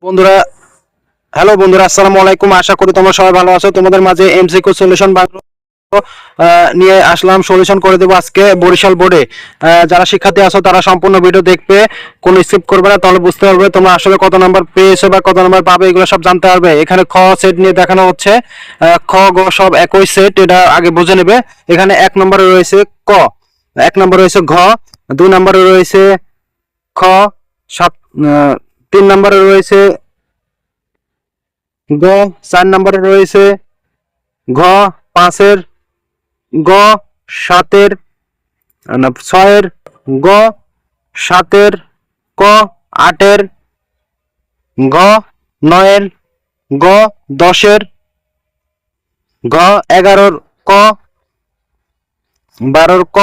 বন্ধুরা, হ্যালো বন্ধুরা, আসসালামু আলাইকুম। আশা করি তোমরা সবাই ভালো আছো। তোমাদের মাঝে এমসিকিউ সলিউশন নিয়ে আসলাম, সলিউশন করে দেবো আজকে বরিশাল বোর্ডে। যারা শিক্ষার্থী আছো তারা সম্পূর্ণ ভিডিও দেখবে, কোনো স্কিপ করবে না, তাহলে বুঝতে পারবে তোমরা আসলে কত নাম্বার পেয়েছো বা কত নাম্বার পাবে, এগুলো সব জানতে পারবে। এখানে খ সেট নিয়ে দেখানো হচ্ছে, খ গ সব একই সেট, এটা আগে বুঝে নেবে। এখানে এক নম্বরে রয়েছে ক, এক নম্বরে রয়েছে ঘ, দুই নম্বরে রয়েছে খ, সাত, তিন নম্বরে রয়েছে গ, চার নম্বরে রয়েছে ঘ, পাঁচের গ, সাতের না ছয়ের গ, সাতের ক, আটের ঘ, নয়ের গ, দশের ঘ, এগারোর ক, বারোর ক,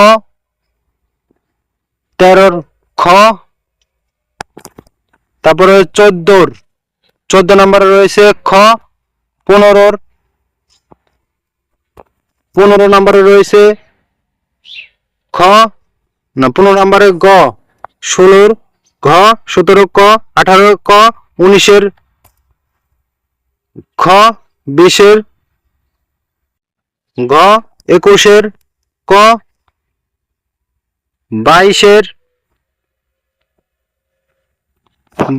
তেরোর খ, তারপরে চোদ্দ নম্বরে রয়েছে খ, পনেরো নম্বরে রয়েছে খ, না 15 নম্বরে গ, 16 ঘ, 17 ক, 18 ক, 19 খ, 20 ঘ, 21 ক,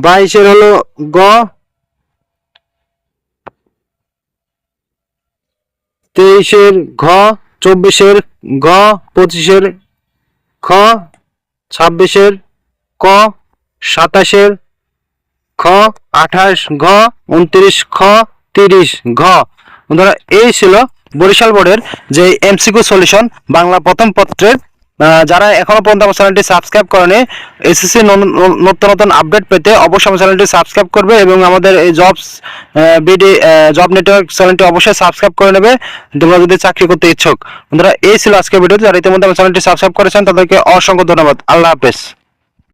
22 হলো গ, 23 ঘ, 24 ঘ, 25 খ, 26 ক, 27 খ, 28 ঘ, 29 খ, 30 ঘ। বন্ধুরা, এই ছিল বরিশাল বোর্ডের যে এমসিকিউ সলিউশন বাংলা প্রথম পত্রের। যারা এখনো পর্যন্ত আমার চ্যানেলটি সাবস্ক্রাইব করেনি, এসএসসি নতুন নতুন আপডেট পেতে অবশ্যই আমার চ্যানেলটি সাবস্ক্রাইব করবে এবং আমাদের এই জব নেটওয়ার্ক চ্যানেলটি অবশ্যই সাবস্ক্রাইব করে নেবে তোমরা যদি চাকরি করতে ইচ্ছুক। বন্ধুরা, এই ছিল আজকের ভিডিও। যারা ইতিমধ্যে আমার চ্যানেলটি সাবস্ক্রাইব করেছেন তাদেরকে অসংখ্য ধন্যবাদ। আল্লাহ হাফেজ।